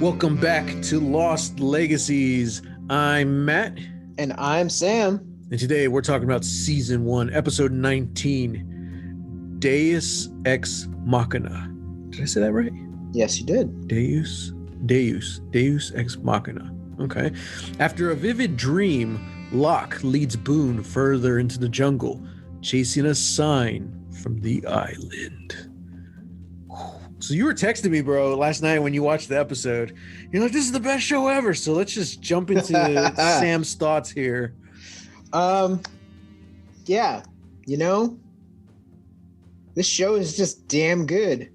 Welcome back to Lost Legacies. I'm Matt. And I'm Sam. And today we're talking about Season 1, Episode 19, Deus Ex Machina. Did I say that right? Yes, you did. Deus Ex Machina. Okay. After a vivid dream, Locke leads Boone further into the jungle, chasing a sign from the island. So you were texting me, bro, last night when you watched the episode. You're like, this is the best show ever. So let's just jump into Sam's thoughts here. Yeah, this show is just damn good.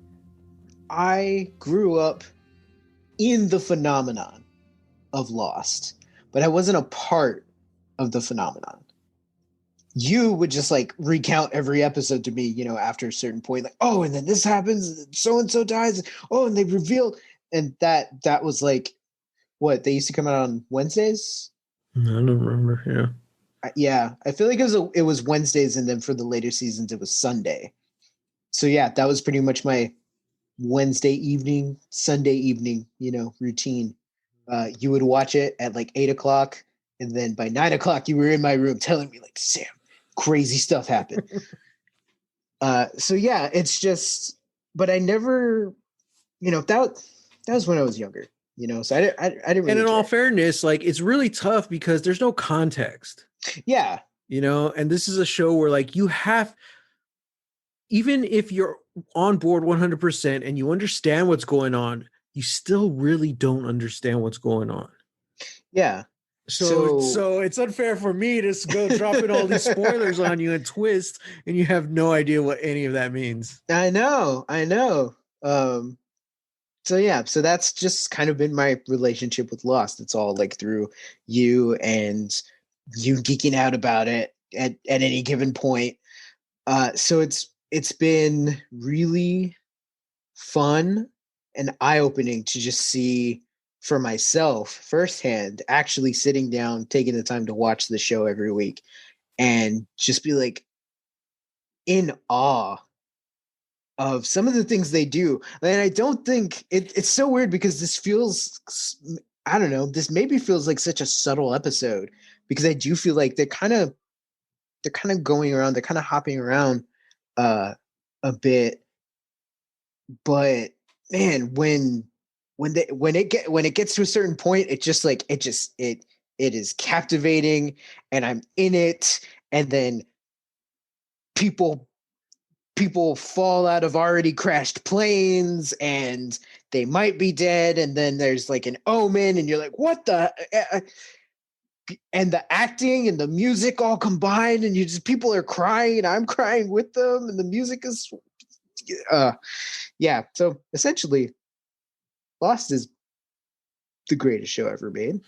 I grew up in the phenomenon of Lost, but I wasn't a part of the phenomenon. You would just like recount every episode to me, after a certain point, like, oh, and then this happens, so-and-so dies. Oh, and they reveal. And that was like, what, they used to come out on Wednesdays? I don't remember. Yeah. Yeah. I feel like it was Wednesdays. And then for the later seasons, it was Sunday. So yeah, that was pretty much my Wednesday evening, Sunday evening, routine. You would watch it at like 8:00. And then by 9:00, you were in my room telling me like, Sam, crazy stuff happened. So yeah, it's just, but I never, that was when I was younger, so I didn't really And in care. all fairness, like, it's really tough because there's no context. Yeah. And this is a show where like you have, even if you're on board 100% and you understand what's going on, you still really don't understand what's going on. Yeah. So it's unfair for me to go dropping all these spoilers on you and twist, and you have no idea what any of that means. I know. So yeah, so that's just kind of been my relationship with Lost. It's all like through you and you geeking out about it at any given point. So it's been really fun and eye-opening to just see for myself firsthand, actually sitting down, taking the time to watch the show every week and just be like in awe of some of the things they do. And I don't think it's so weird because this feels, I don't know, this maybe feels like such a subtle episode because I do feel like they're kind of going around, they're kind of hopping around a bit. But man, when it gets to a certain point, it is captivating and I'm in it. And then people fall out of already crashed planes and they might be dead. And then there's like an omen and you're like, what the, and the acting and the music all combined and people are crying and I'm crying with them. And the music is, yeah. So essentially Lost is the greatest show ever made.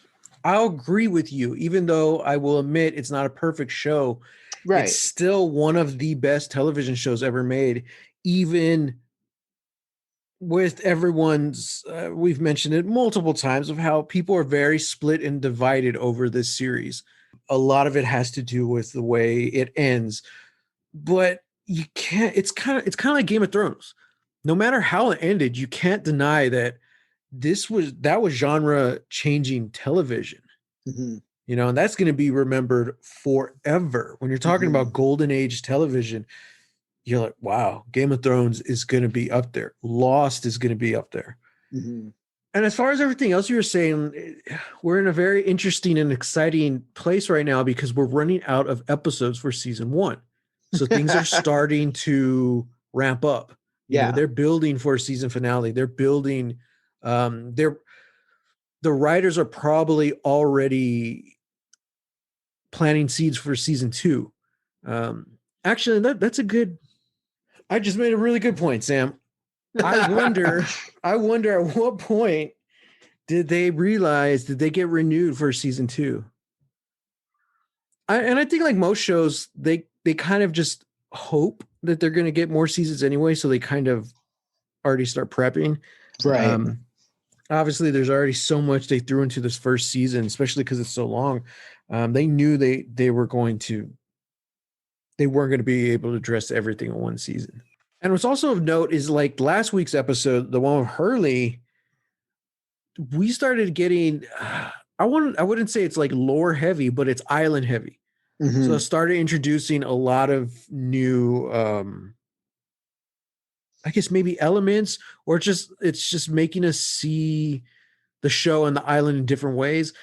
I'll agree with you, even though I will admit it's not a perfect show. Right. It's still one of the best television shows ever made, even with everyone's, we've mentioned it multiple times of how people are very split and divided over this series. A lot of it has to do with the way it ends, but you can't, it's kind of like Game of Thrones. No matter how it ended, you can't deny that that was genre changing television. Mm-hmm. And that's going to be remembered forever. When you're talking about golden age television, you're like, wow, Game of Thrones is going to be up there. Lost is going to be up there. Mm-hmm. And as far as everything else you were saying, we're in a very interesting and exciting place right now because we're running out of episodes for season 1. So things are starting to ramp up. They're building for a season finale. They're building, the writers are probably already planting seeds for season 2. Actually, that's a good, I just made a really good point, Sam. I wonder at what point did they get renewed for season 2? I think like most shows, they kind of just hope that they're going to get more seasons anyway. So they kind of already start prepping. Right. Obviously there's already so much they threw into this first season, especially because it's so long. They knew they weren't going to be able to address everything in one season. And what's also of note is like last week's episode, the one with Hurley, we started getting I wouldn't say it's like lore heavy, but it's island heavy. So I Mm-hmm. started introducing a lot of new I guess maybe elements, or just it's just making us see the show and the island in different ways.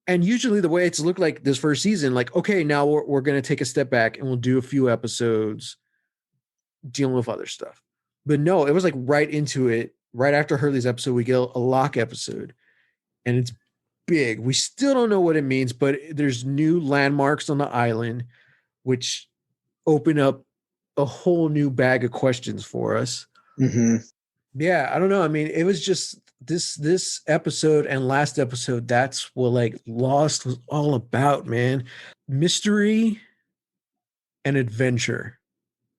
And usually the way it's looked like this first season, like, okay, now we're going to take a step back and we'll do a few episodes dealing with other stuff. But no, it was like right into it. Right after Hurley's episode, we get a Locke episode, and it's big. We still don't know what it means, but there's new landmarks on the island, which open up a whole new bag of questions for us. Mm-hmm. Yeah, I don't know. I mean, it was just this episode and last episode, that's what like Lost was all about, man. Mystery and adventure.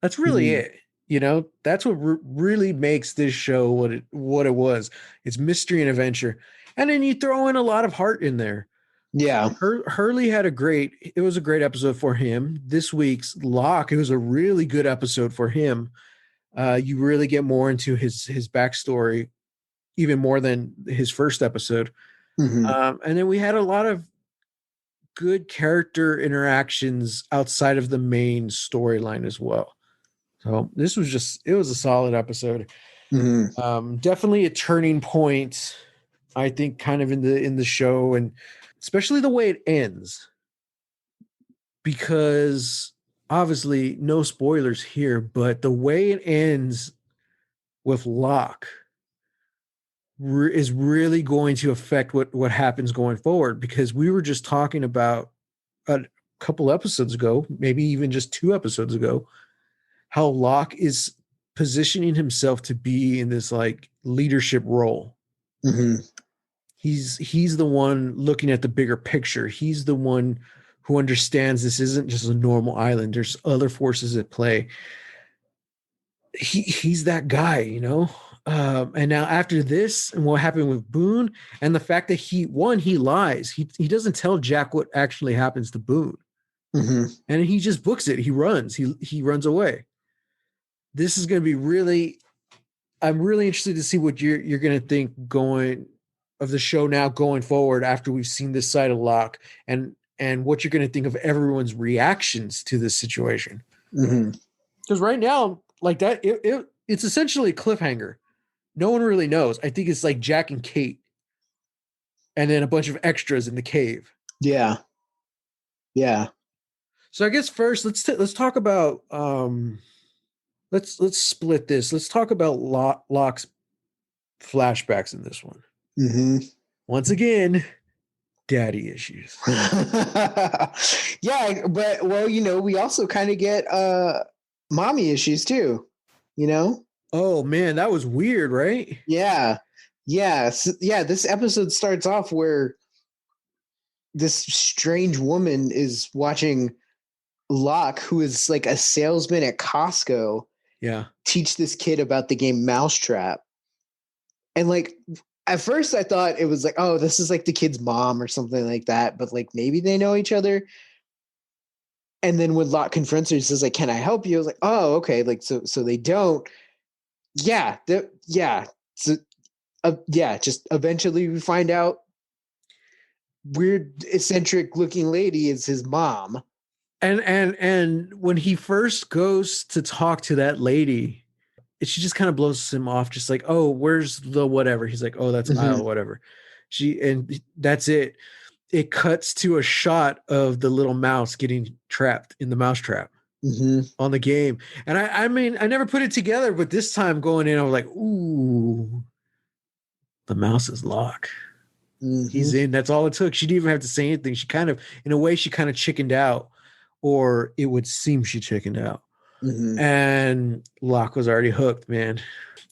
That's really Mm-hmm. it. You know, that's what really makes this show what it was. It's mystery and adventure. And then you throw in a lot of heart in there. Yeah. Hurley had it was a great episode for him. This week's Locke, it was a really good episode for him. You really get more into his backstory, even more than his first episode. Mm-hmm. And then we had a lot of good character interactions outside of the main storyline as well. So this was it was a solid episode. Mm-hmm. Definitely a turning point, I think, kind of in the show, and especially the way it ends, because obviously no spoilers here, but the way it ends with Locke is really going to affect what happens going forward, because we were just talking about a couple episodes ago, maybe even just 2 episodes ago, how Locke is positioning himself to be in this like leadership role. Mm-hmm. He's the one looking at the bigger picture. He's the one who understands this isn't just a normal island. There's other forces at play. He's that guy, you know. And now after this, and what happened with Boone, and the fact that he lies. He doesn't tell Jack what actually happens to Boone, Mm-hmm. and he just books it. He runs. He runs away. This is going to be really. I'm really interested to see what you're going to think going of the show now going forward after we've seen this side of Locke, and what you're going to think of everyone's reactions to this situation. Mm-hmm. Because right now, like that, it's essentially a cliffhanger. No one really knows. I think it's like Jack and Kate, and then a bunch of extras in the cave. Yeah. Yeah. So I guess first let's talk about let's split this. Let's talk about Locke's flashbacks in this one. Mm-hmm. Once again, daddy issues. Yeah, but well, we also kind of get mommy issues too, you know? Oh man, that was weird, right? Yeah. Yeah. Yeah, this episode starts off where this strange woman is watching Locke, who is like a salesman at Costco, Yeah. teach this kid about the game Mousetrap. And like at first I thought it was like, oh, this is like the kid's mom or something like that, but like maybe they know each other. And then when Locke confronts her, he says like, "Can I help you?" I was like, "Oh, okay." Like so they don't. Yeah, yeah. So yeah, just eventually we find out weird eccentric looking lady is his mom. And when he first goes to talk to that lady, she just kind of blows him off, just like, "Oh, where's the whatever?" He's like, "Oh, that's Mm-hmm. aisle whatever." And that's it. It cuts to a shot of the little mouse getting trapped in the mousetrap Mm-hmm. on the game. And I mean, I never put it together, but this time going in, I was like, "Ooh, the mouse is Locke. Mm-hmm. He's in." That's all it took. She didn't even have to say anything. She kind of, in a way, she kind of chickened out, or it would seem she chickened out. Mm-hmm. And Locke was already hooked, man.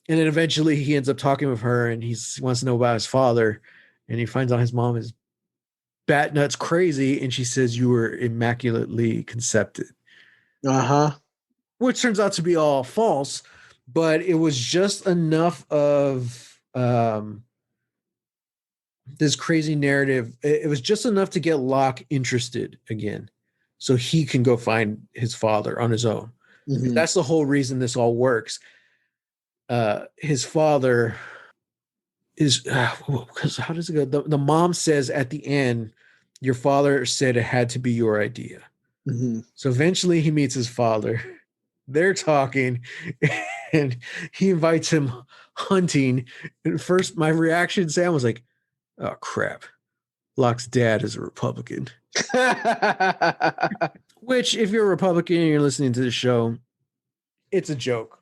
And then eventually he ends up talking with her, and he wants to know about his father, and he finds out his mom is bat nuts crazy, and she says, "You were immaculately conceived," Uh-huh. which turns out to be all false, but it was just enough of this crazy narrative. It was just enough to get Locke interested again, so he can go find his father on his own. Mm-hmm. That's the whole reason this all works. His father is because how does it go? The mom says at the end, your father said it had to be your idea. Mm-hmm. So eventually he meets his father. They're talking and he invites him hunting. And first, my reaction, Sam, was like, oh, crap. Locke's dad is a Republican. Which, if you're a Republican and you're listening to the show, it's a joke.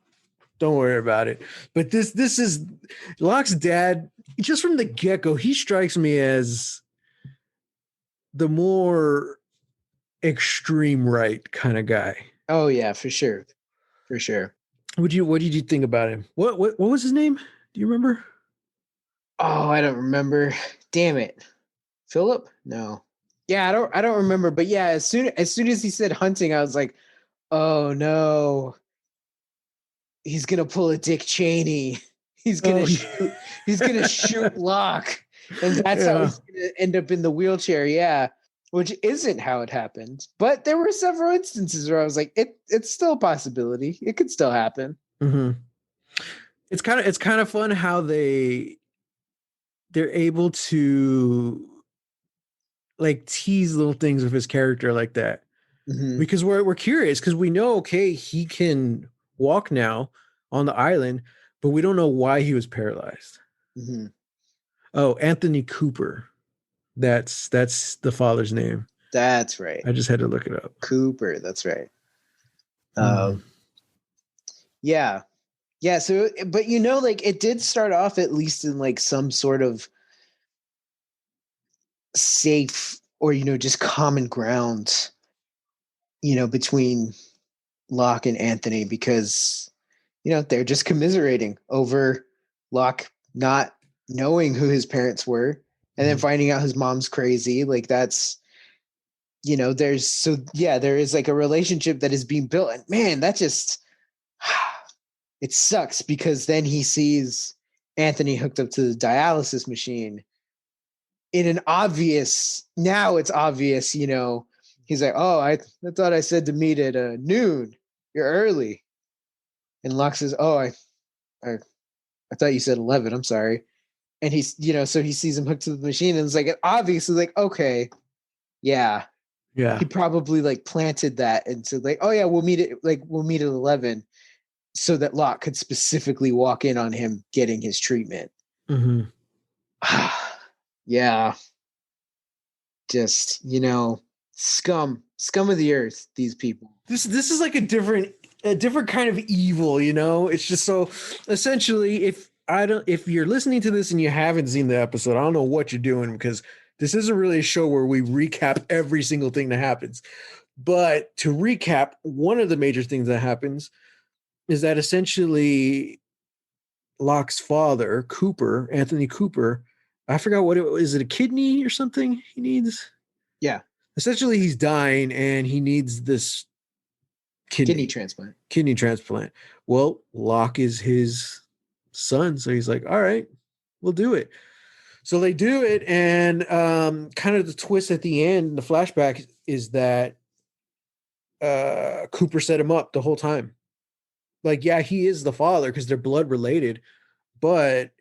Don't worry about it. But this is Locke's dad. Just from the get go, he strikes me as the more extreme right kind of guy. Oh yeah, for sure, for sure. What did you think about him? What was his name? Do you remember? Oh, I don't remember. Damn it, Philip? No. Yeah, I don't remember. But yeah, as soon as he said hunting, I was like, oh no, he's gonna pull a Dick Cheney. He's gonna Oh, shoot. He's gonna shoot Locke, and that's how yeah. he's gonna end up in the wheelchair. Yeah, which isn't how it happened. But there were several instances where I was like, it's still a possibility. It could still happen. Mm-hmm. It's kind of fun how they're able to like tease little things of his character like that Mm-hmm. because we're curious because we know okay he can walk now on the island, but we don't know why he was paralyzed. Mm-hmm. Oh, Anthony Cooper. That's the father's name. That's right, I just had to look it up. Cooper. That's right. Mm. Yeah, yeah. So, but like it did start off at least in like some sort of safe or just common ground between Locke and Anthony because they're just commiserating over Locke not knowing who his parents were and then finding out his mom's crazy. Like that's there is like a relationship that is being built, and man, that just it sucks because then he sees Anthony hooked up to the dialysis machine in an obvious, now it's obvious, he's like, oh, I thought I said to meet at noon. You're early. And Locke says, oh, I thought you said 11. I'm sorry. And he's, so he sees him hooked to the machine and it's like, obviously like, okay, yeah, Yeah. he probably like planted that and said like, oh yeah, we'll meet at 11 so that Locke could specifically walk in on him getting his treatment. Mm-hmm. Yeah. Just, scum of the earth, these people. This is like a different kind of evil, It's just so essentially if you're listening to this and you haven't seen the episode, I don't know what you're doing because this isn't really a show where we recap every single thing that happens. But to recap, one of the major things that happens is that essentially Locke's father, Cooper, Anthony Cooper, I forgot what is it a kidney or something he needs? Yeah. Essentially he's dying and he needs this kidney transplant. Well, Locke is his son, so he's like, all right, we'll do it. So they do it, and kind of the twist at the end, the flashback is that Cooper set him up the whole time. Like, yeah, he is the father because they're blood related, but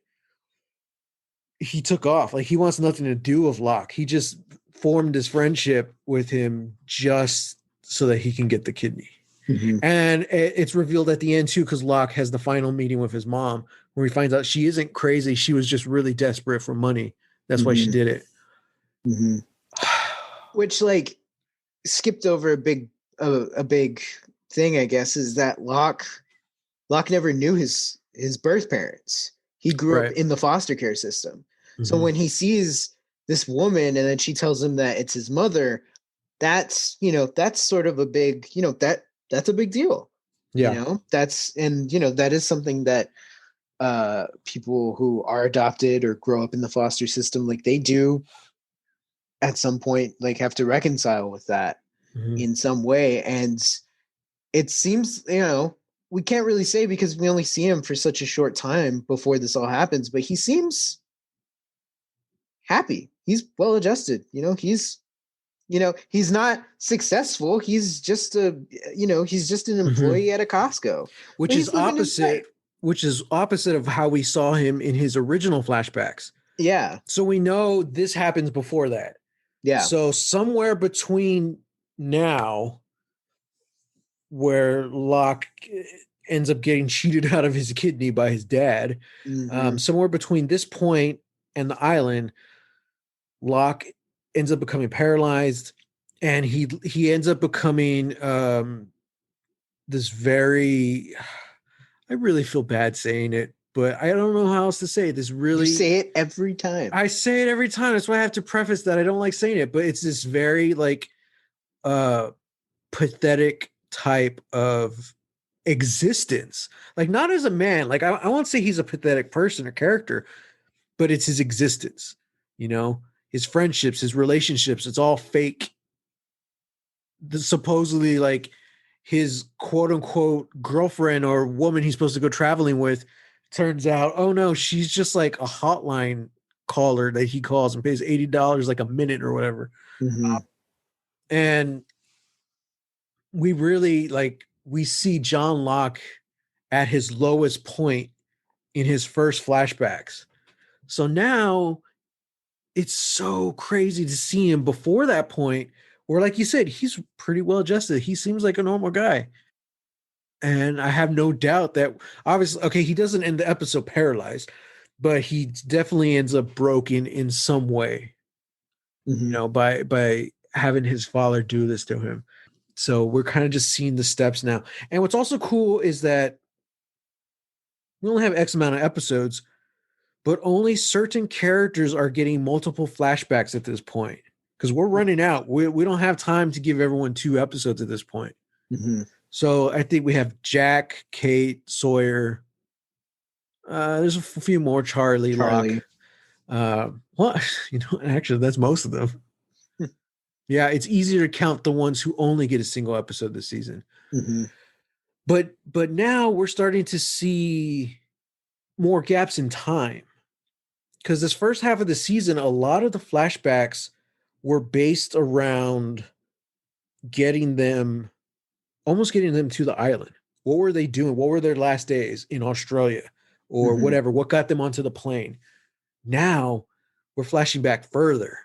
he took off. Like, he wants nothing to do with Locke. He just formed his friendship with him just so that he can get the kidney. Mm-hmm. And it's revealed at the end too, because Locke has the final meeting with his mom, where he finds out she isn't crazy. She was just really desperate for money. That's why she did it. Mm-hmm. Which like skipped over a big thing, I guess, is that Locke never knew his birth parents. He grew up in the foster care system. Mm-hmm. So when he sees this woman and then she tells him that it's his mother, that's sort of a big, that's a big deal. Yeah. That is something that people who are adopted or grow up in the foster system, like they do at some point, like have to reconcile with that in some way. And it seems, we can't really say because we only see him for such a short time before this all happens, but he seems happy. He's well adjusted. He's not successful. He's just an employee at a Costco, which is opposite which is opposite of how we saw him in his original flashbacks. Yeah. So we know this happens before that. Yeah. So somewhere between now, where Locke ends up getting cheated out of his kidney by his dad, Mm-hmm. somewhere between this point and the island, Locke ends up becoming paralyzed, and he ends up becoming this very. I really feel bad saying it, but I don't know how else to say it. This You really, say it every time. I say it every time. That's why I have to preface that I don't like saying it, but it's this very like uh pathetic type of existence. Like not as a man. Like I won't say he's a pathetic person or character, but it's his existence. You know, his friendships, his relationships. It's all fake. Supposedly like his quote unquote girlfriend or woman he's supposed to go traveling with turns out, oh no, she's just like a hotline caller that he calls and pays $80 like a minute or whatever. Mm-hmm. And we really like we see John Locke at his lowest point in his first flashbacks. So now it's so crazy to see him before that point where, like you said, he's pretty well adjusted. He seems like a normal guy. And I have no doubt that obviously, okay, he doesn't end the episode paralyzed, but he definitely ends up broken in some way, Mm-hmm. by having his father do this to him. So we're kind of just seeing the steps now. And what's also cool is that we only have X amount of episodes, but only certain characters are getting multiple flashbacks at this point because we're running out. We don't have time to give everyone 2 episodes at this point. Mm-hmm. So I think we have Jack, Kate, Sawyer. There's a few more, Charlie, Charlie. Locke. Well, actually, that's most of them. Yeah, it's easier to count the ones who only get a single episode this season. Mm-hmm. But now we're starting to see more gaps in time because this first half of the season, a lot of the flashbacks were based around getting them, almost getting them to the island. What were they doing? What were their last days in Australia or Mm-hmm. whatever? What got them onto the plane? Now we're flashing back further.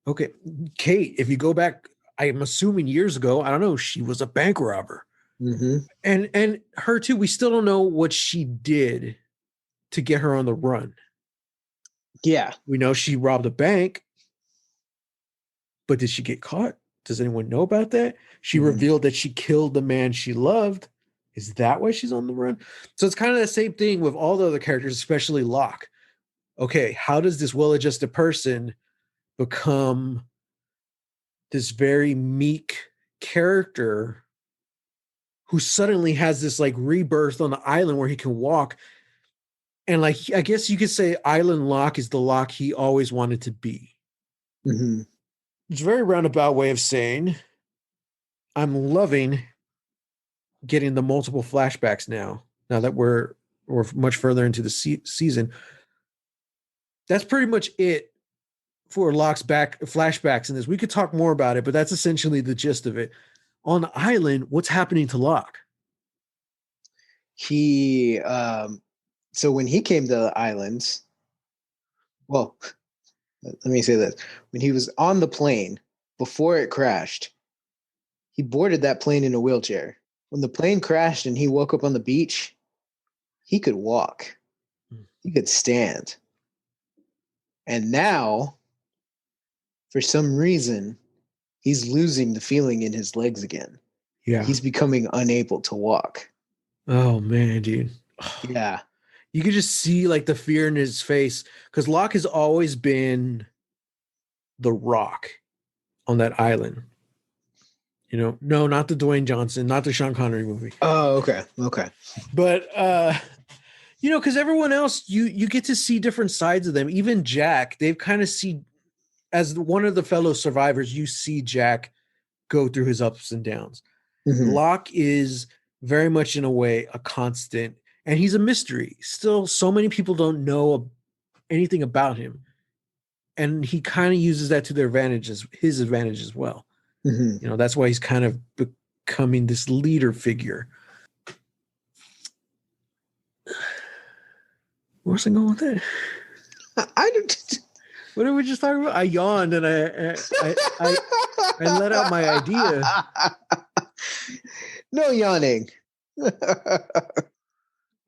Okay, Kate, if you go back, I'm assuming years ago, I don't know, she was a bank robber. Mm-hmm. And her too, we still don't know what she did to get her on the run. Yeah. We know she robbed a bank, but did she get caught? Does anyone know about that? She revealed that she killed the man she loved. Is that why she's on the run? So it's kind of the same thing with all the other characters, especially Locke. Okay, how does this well-adjusted person become this very meek character who suddenly has this like rebirth on the island where he can walk? And like, I guess you could say Island Locke is the Locke he always wanted to be. Mm-hmm. It's a very roundabout way of saying I'm loving getting the multiple flashbacks now that we're much further into the season. That's pretty much it for Locke's back flashbacks in this. We could talk more about it, but that's essentially the gist of it. On the island, what's happening to Locke? He so when he came to the islands, well, let me say this. When he was on the plane before it crashed, he boarded that plane in a wheelchair. When the plane crashed and he woke up on the beach, he could walk. He could stand. And now, for some reason, he's losing the feeling in his legs again. Yeah. He's becoming unable to walk. Oh man, dude. Yeah. You could just see like the fear in his face because Locke has always been the Rock on that island. No, not the Dwayne Johnson, not the Sean Connery movie. Oh, okay. Okay. But because everyone else, you get to see different sides of them. Even Jack, they've kind of see as one of the fellow survivors, you see Jack go through his ups and downs. Mm-hmm. Locke is very much in a way a constant, and he's a mystery. Still, so many people don't know anything about him. And he kind of uses that to his advantage as well. Mm-hmm. That's why he's kind of becoming this leader figure. Where's I going with that? I don't. What did we just talk about? I yawned and I let out my idea. No yawning.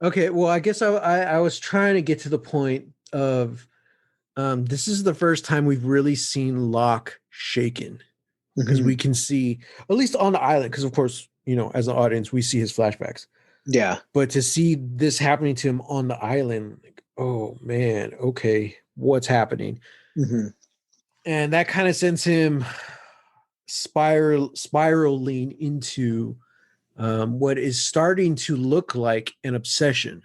Okay, well, I guess I was trying to get to the point of this is the first time we've really seen Locke shaken, because we can see, at least on the island, because of course, as an audience, we see his flashbacks. Yeah. But to see this happening to him on the island, like, oh man, okay, what's happening? Mm-hmm. And that kind of sends him spiraling into what is starting to look like an obsession.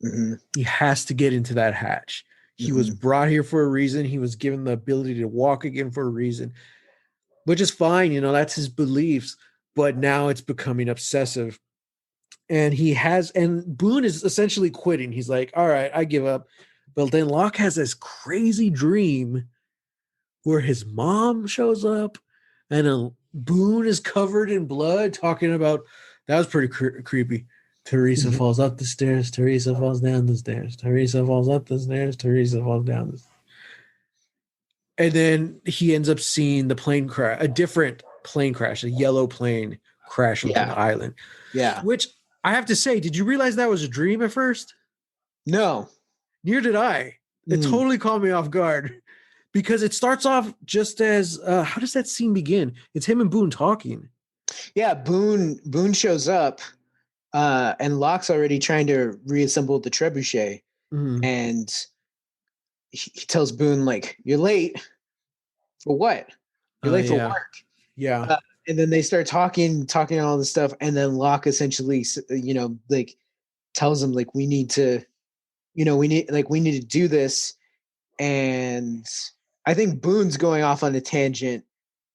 Mm-hmm. He has to get into that hatch. He was brought here for a reason. He was given the ability to walk again for a reason, which is fine. That's his beliefs. But now it's becoming obsessive. And Boone is essentially quitting. He's like, all right, I give up. But then Locke has this crazy dream where his mom shows up and Boone is covered in blood, talking about, that was pretty creepy. Teresa falls up the stairs. Teresa falls down the stairs. Teresa falls up the stairs. Teresa falls down the stairs. And then he ends up seeing the plane crash, a different plane crash, a yellow plane crash onto the island. Yeah. Which I have to say, did you realize that was a dream at first? No. Neither did I. It totally caught me off guard, because it starts off just as, how does that scene begin? It's him and Boone talking. Yeah, Boone shows up, and Locke's already trying to reassemble the trebuchet, and he tells Boone, like, "You're late for what? You're late for work." Yeah. And then they start talking all this stuff, and then Locke essentially, like, tells him, like, we need to do this. And I think Boone's going off on a tangent,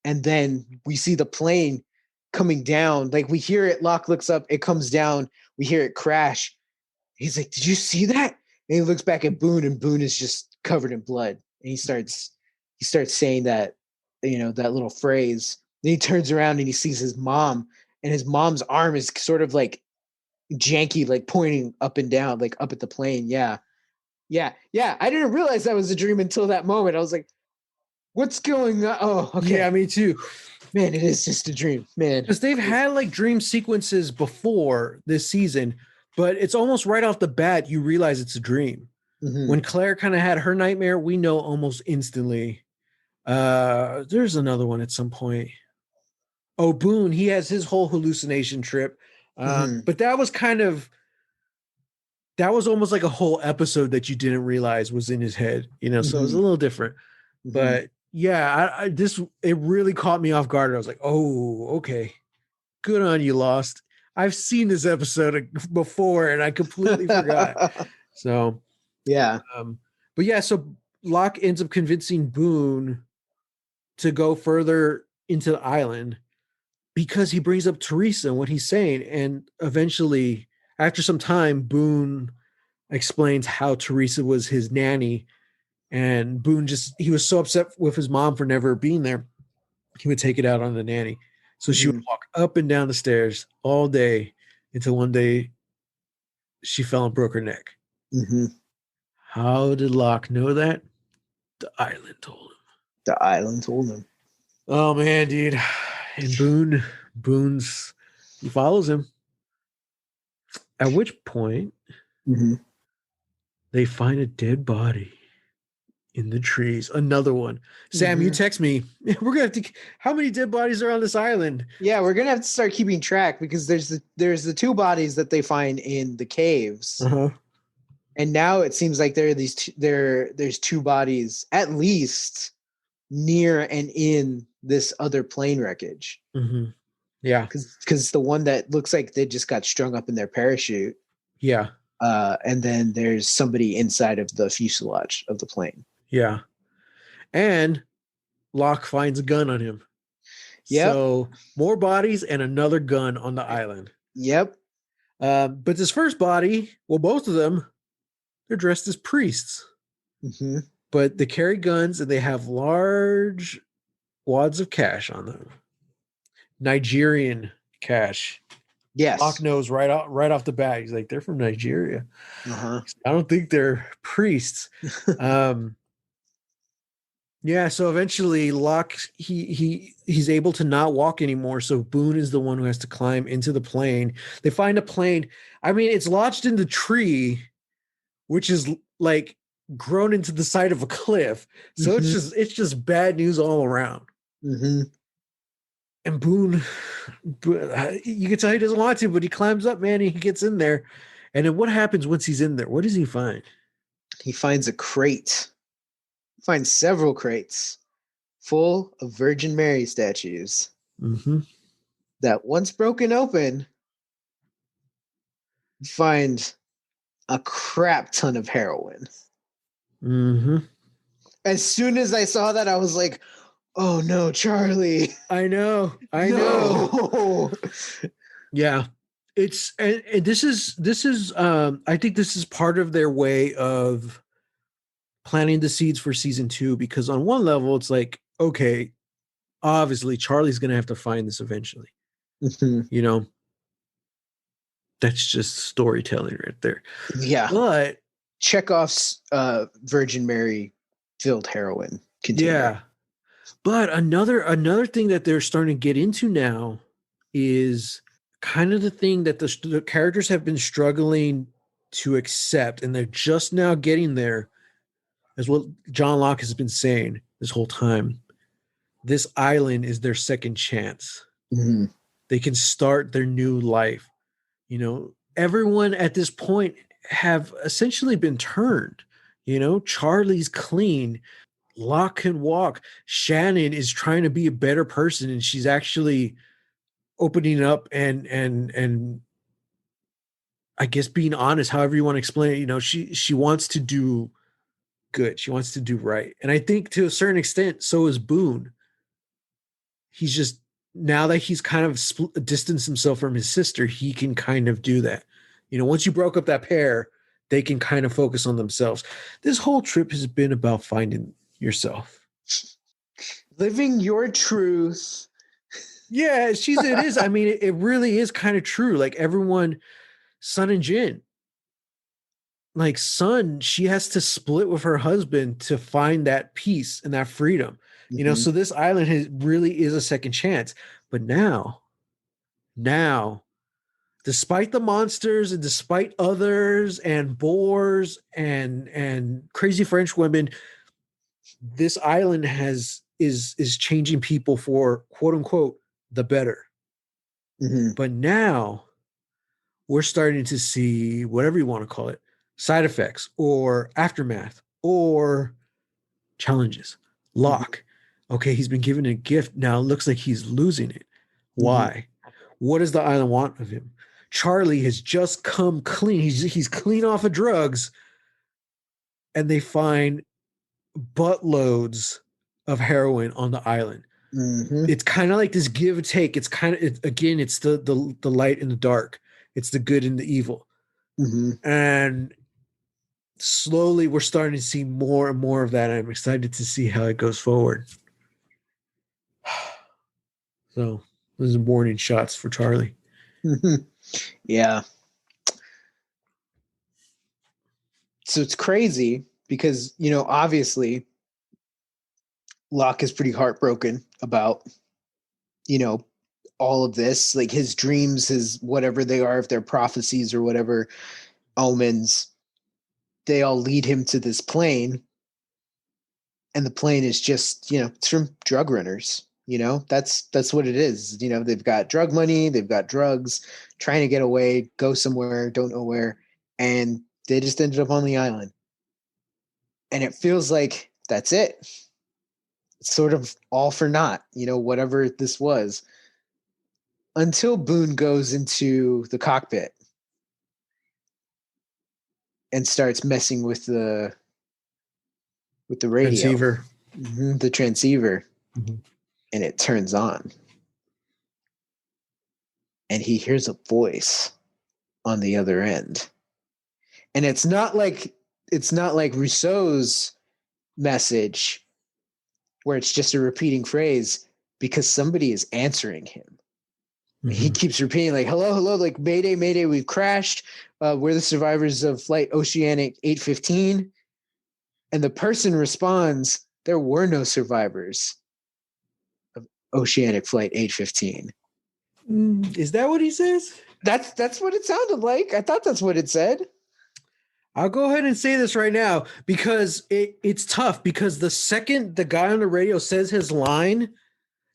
and then we see the plane coming down. Like, we hear it. Locke looks up. It comes down. We hear it crash. He's like, "Did you see that?" And he looks back at Boone, and Boone is just covered in blood. And he starts saying that, that little phrase. Then he turns around and he sees his mom, and his mom's arm is sort of like janky, like pointing up and down, like up at the plane. Yeah. I didn't realize that was a dream until that moment. I was like, what's going on? Oh, okay. Yeah, me too. Man, it is just a dream, man. Because they've had like dream sequences before this season, but it's almost right off the bat you realize it's a dream. When Claire kind of had her nightmare, we know almost instantly. There's another one at some point. Oh, Boone, he has his whole hallucination trip. But that was almost like a whole episode that you didn't realize was in his head, so it was a little different. But yeah, it really caught me off guard. I was like, oh, okay, good on you, Lost. I've seen this episode before and I completely forgot. So yeah. But yeah, so Locke ends up convincing Boone to go further into the island because he brings up Teresa and what he's saying. And eventually, after some time, Boone explains how Teresa was his nanny. And Boone he was so upset with his mom for never being there, he would take it out on the nanny. So she would walk up and down the stairs all day until one day she fell and broke her neck. How did Locke know that? The island told him. The island told him. Oh man, dude. And Boone's, he follows him. At which point, they find a dead body in the trees. Another one. Sam, you text me. We're gonna have to. How many dead bodies are on this island? Yeah, we're gonna have to start keeping track, because there's the two bodies that they find in the caves, and now it seems like there's two bodies at least near and in this other plane wreckage. Yeah, because the one that looks like they just got strung up in their parachute. Yeah. And then there's somebody inside of the fuselage of the plane. Yeah. And Locke finds a gun on him. Yep. So more bodies and another gun on the island. Yep. But this first body, well, both of them, they're dressed as priests. But they carry guns and they have large wads of cash on them. Nigerian cash. Locke Yes. knows right off the bat. He's like, they're from Nigeria. Uh-huh. I don't think they're priests. Um, yeah, so eventually Locke he's able to not walk anymore. So Boone is the one who has to climb into the plane. They find a plane. I mean, it's lodged in the tree, which is like grown into the side of a cliff. So Mm-hmm. it's just bad news all around. Mm-hmm. And Boone, you can tell he doesn't want to, but he climbs up, man. And he gets in there. And then what happens once he's in there? What does he find? He finds a crate. He finds several crates full of Virgin Mary statues Mm-hmm. that once broken open, find a crap ton of heroin. Mm-hmm. As soon as I saw that, I was like, oh no, Charlie. I know. I know. No. Yeah. It's and this is I think this is part of their way of planting the seeds for season 2, because on one level it's like, okay, obviously Charlie's going to have to find this eventually. Mhm. You know, that's just storytelling right there. Yeah. But Chekhov's Virgin Mary filled heroin container. yeah. But another thing that they're starting to get into now is kind of the thing that the characters have been struggling to accept, and they're just now getting there, as what John Locke has been saying this whole time. This island is their second chance. Mm-hmm. They can start their new life. You know, everyone at this point have essentially been turned. You know, Charlie's clean. Locke can walk. Shannon is trying to be a better person, and she's actually opening up and I guess being honest, however you want to explain it. You know, she wants to do good. She wants to do right. And I think to a certain extent, so is Boone. He's just, now that he's kind of distanced himself from his sister, he can kind of do that. You know, once you broke up that pair, they can kind of focus on themselves. This whole trip has been about finding yourself. Living your truth. Yeah, it is. I mean, it really is kind of true. Like everyone, Sun and Jin, like Sun, she has to split with her husband to find that peace and that freedom. You know, Mm-hmm. so this island really is a second chance. But now, despite the monsters and despite others and boars and crazy French women, this island is changing people for quote unquote the better. Mm-hmm. But now we're starting to see whatever you want to call it, side effects or aftermath or challenges. Locke, okay, he's been given a gift. Now it looks like he's losing it. Mm-hmm. Why? What does the island want of him? Charlie has just come clean. He's clean off of drugs, and they find buttloads of heroin on the island. Mm-hmm. It's kind of like this give and take. It's kind of again, it's the light and the dark. It's the good and the evil. Mm-hmm. And slowly we're starting to see more and more of that. I'm excited to see how it goes forward. So those are warning shots for Charlie. Mm-hmm. Yeah. So it's crazy because, you know, obviously Locke is pretty heartbroken about, you know, all of this, like his dreams, his whatever they are, if they're prophecies or whatever omens, they all lead him to this plane. And the plane is just, you know, it's from drug runners. You know, that's what it is. You know, they've got drug money, they've got drugs, trying to get away, go somewhere, don't know where, and they just ended up on the island. And it feels like that's it. It's sort of all for naught, you know, whatever this was. Until Boone goes into the cockpit and starts messing with the radio, Transceiver. the transceiver, Mm-hmm. and it turns on. And he hears a voice on the other end. And it's not like Rousseau's message where it's just a repeating phrase, because somebody is answering him. He Mhm. keeps repeating like, hello, hello, like mayday, mayday, we've crashed. We're the survivors of flight Oceanic 815. And the person responds, there were no survivors of Oceanic flight 815. Is that what he says? That's what it sounded like. I thought that's what it said. I'll go ahead and say this right now because it's tough because the second the guy on the radio says his line,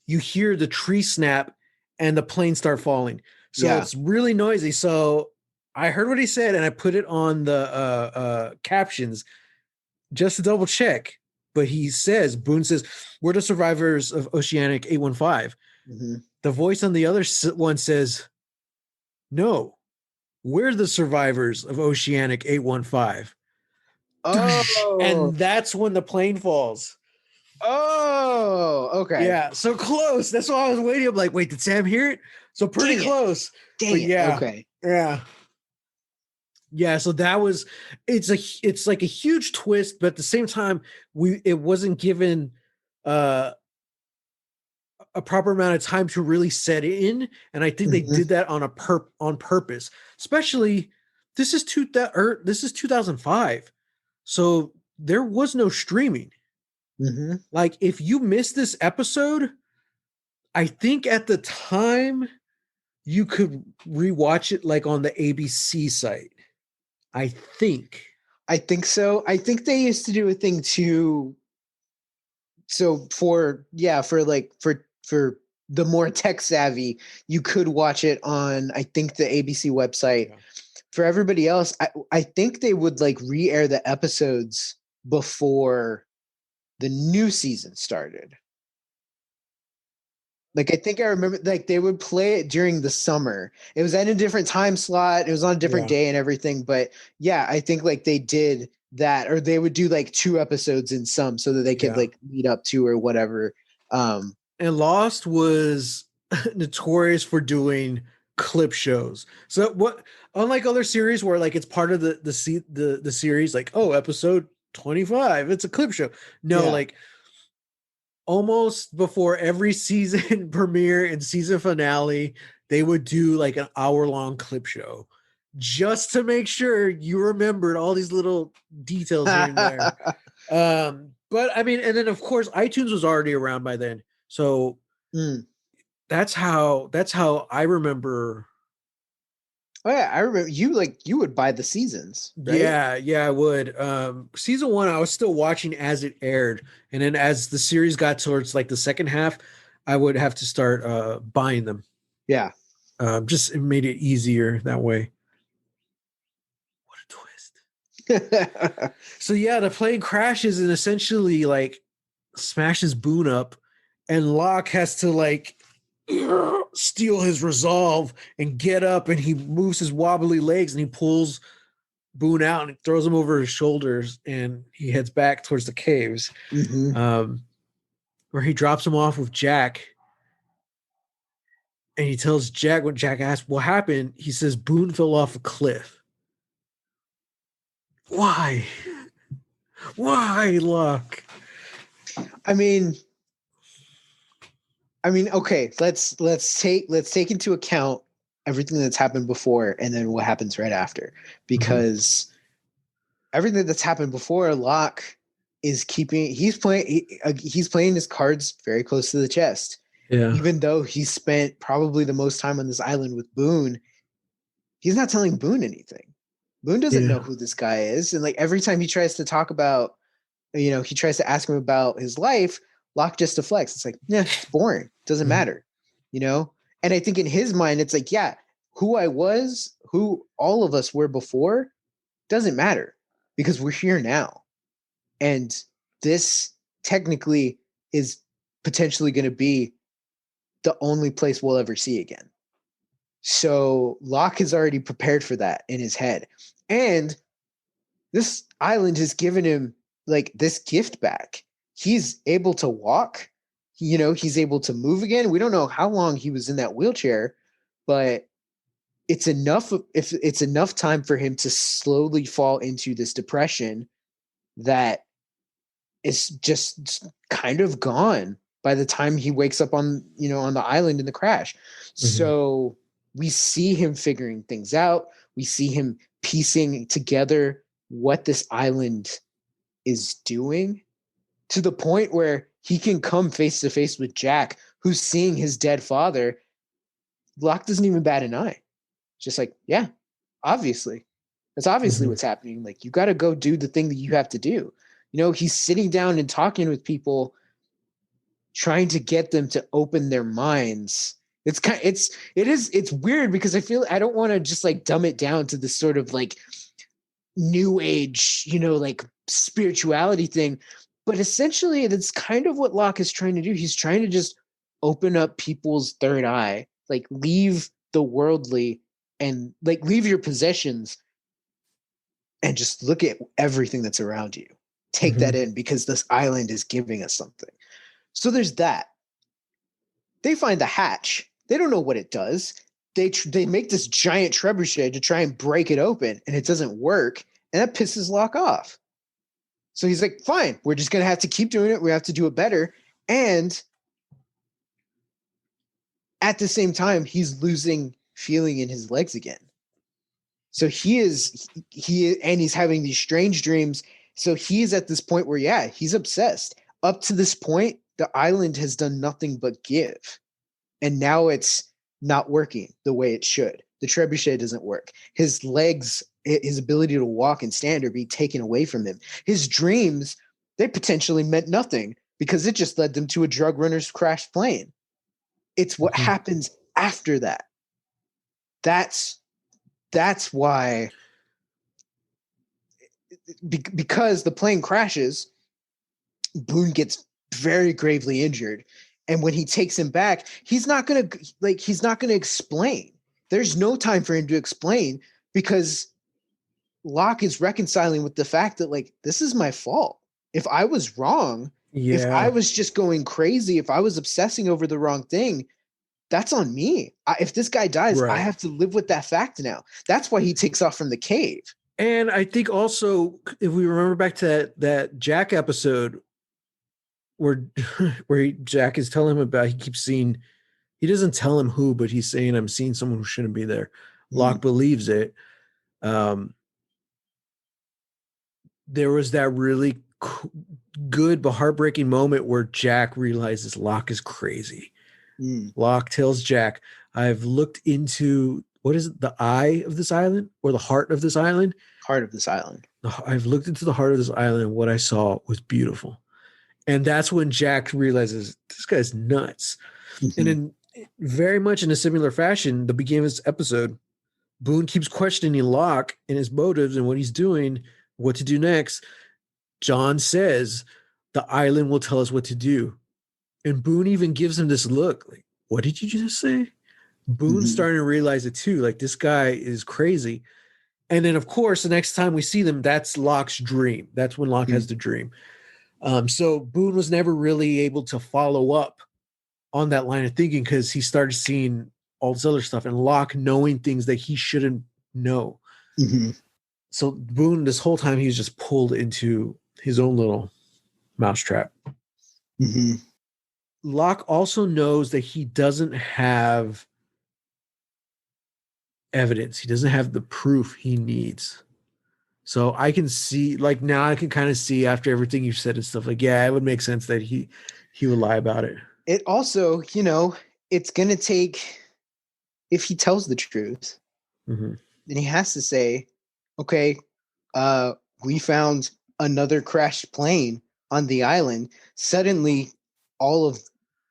you hear the tree snap and the plane start falling. So Yeah. it's really noisy. So I heard what he said and I put it on the captions just to double check. But he says, Boone says, we're the survivors of Oceanic 815. Mm-hmm. The voice on the other one says, no, we're the survivors of Oceanic 815. Oh, And that's when the plane falls. oh, okay. Yeah, so close. That's why I was waiting. I'm like, wait, did Sam hear it? So pretty Dang it. close. Dang But it. yeah, Okay. yeah, yeah. So that was it's like a huge twist, but at the same time, it wasn't given uh a proper amount of time to really set in, and I think they Mm-hmm. did that on purpose. Especially this is 2005, so there was no streaming. Mm-hmm. Like if you missed this episode, I think at the time you could rewatch it like on the ABC site. I think. I think so. I think they used to do a thing too. So for the more tech savvy, you could watch it on I think the ABC website. Yeah. For everybody else, I think they would like re-air the episodes before the new season started. Like I think I remember like they would play it during the summer. It was at a different time slot. It was on a different Yeah. day and everything. But yeah, I think like they did that, or they would do like 2 episodes in some so that they could Yeah. like lead up to or whatever. And Lost was notorious for doing clip shows. So what unlike other series where like it's part of the series, like, oh, episode 25, it's a clip show. No, Yeah. like almost before every season premiere and season finale, they would do like an hour-long clip show just to make sure you remembered all these little details here and there. But I mean, and then of course iTunes was already around by then. So Mm. that's how I remember. Oh yeah, I remember you would buy the seasons, right? Yeah, I would. Season one, I was still watching as it aired, and then as the series got towards like the second half, I would have to start buying them. Yeah. Just it made it easier that way. What a twist! So yeah, the plane crashes and essentially like smashes Boone up, and Locke has to like steal his resolve and get up, and he moves his wobbly legs and he pulls Boone out and throws him over his shoulders, and he heads back towards the caves, Mm-hmm. where he drops him off with Jack. And he tells Jack, when Jack asks what happened, he says Boone fell off a cliff. Why? Why, Locke? I mean, okay, let's take into account everything that's happened before and then what happens right after. Because everything that's happened before, Locke is he's playing his cards very close to the chest. Yeah. Even though he spent probably the most time on this island with Boone, he's not telling Boone anything. Boone doesn't know Yeah. who this guy is. And like every time he tries to talk about, he tries to ask him about his life, Locke just deflects. It's like, yeah, it's boring. Doesn't matter, And I think in his mind, it's like, yeah, who I was, who all of us were before, doesn't matter because we're here now. And this technically is potentially going to be the only place we'll ever see again. So Locke has already prepared for that in his head. And this island has given him like this gift back. He's able to walk, he's able to move again. We don't know how long he was in that wheelchair, but it's enough if it's enough time for him to slowly fall into this depression that is just kind of gone by the time he wakes up on the island in the crash. So we see him figuring things out. We see him piecing together what this island is doing, to the point where he can come face to face with Jack, who's seeing his dead father. Locke doesn't even bat an eye. Just like, yeah, obviously. That's obviously what's happening. Like, you got to go do the thing that you have to do. He's sitting down and talking with people, trying to get them to open their minds. It's weird because I don't want to just like dumb it down to this sort of like new age, like spirituality thing. But essentially, that's kind of what Locke is trying to do. He's trying to just open up people's third eye, like leave the worldly and like leave your possessions and just look at everything that's around you. Take that in, because this island is giving us something. So there's that. They find the hatch. They don't know what it does. They make this giant trebuchet to try and break it open, and it doesn't work, and that pisses Locke off. So he's like, fine, we're just going to have to keep doing it. We have to do it better. And at the same time, he's losing feeling in his legs again. So he's having these strange dreams. So he's at this point where, yeah, he's obsessed. Up to this point, the island has done nothing but give. And now it's not working the way it should. The trebuchet doesn't work. His legs, his ability to walk and stand are being taken away from him. His dreams, they potentially meant nothing because it just led them to a drug runner's crashed plane. It's what happens after that. That's why, because the plane crashes, Boone gets very gravely injured. And when he takes him back, he's not going to explain. There's no time for him to explain because Locke is reconciling with the fact that, like, this is my fault. If I was wrong, if I was just going crazy, if I was obsessing over the wrong thing, that's on me. If this guy dies, I have to live with that fact now. That's why he takes off from the cave. And I think also, if we remember back to that Jack episode where Jack is telling him about, he keeps seeing, he doesn't tell him who, but he's saying, I'm seeing someone who shouldn't be there. Locke believes it. There was that really good but heartbreaking moment where Jack realizes Locke is crazy. Locke tells Jack, I've looked into, what is it, the eye of this island or the heart of this island? Heart of this island. I've looked into the heart of this island, and what I saw was beautiful. And that's when Jack realizes this guy's nuts. And in very much in a similar fashion, the beginning of this episode, Boone keeps questioning Locke and his motives and what he's doing, what to do next. John says, the island will tell us what to do. And Boone even gives him this look like, what did you just say? Boone's starting to realize it too. Like, this guy is crazy. And then, of course, the next time we see them, that's Locke's dream. That's when Locke has the dream. So Boone was never really able to follow up on that line of thinking because he started seeing all this other stuff and Locke knowing things that he shouldn't know. So Boone, this whole time, he was just pulled into his own little mousetrap. Locke also knows that he doesn't have evidence. He doesn't have the proof he needs. So I can see, like, now I can kind of see after everything you've said and stuff, like, yeah, it would make sense that he would lie about it. It also, it's going to take, if he tells the truth, then he has to say, okay, we found another crashed plane on the island. Suddenly, all of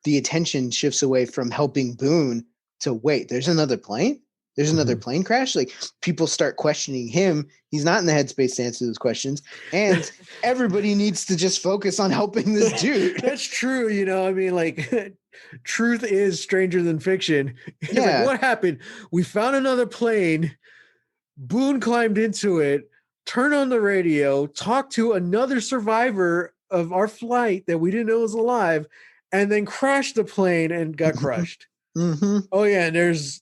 the attention shifts away from helping Boone to, wait, there's another plane? There's another plane crash? Like, people start questioning him. He's not in the headspace to answer those questions. And everybody needs to just focus on helping this dude. That's true. I mean, like, truth is stranger than fiction. Yeah. Like, what happened? We found another plane. Boone climbed into it, turned on the radio, talked to another survivor of our flight that we didn't know was alive, and then crashed the plane and got crushed. Oh, yeah. And there's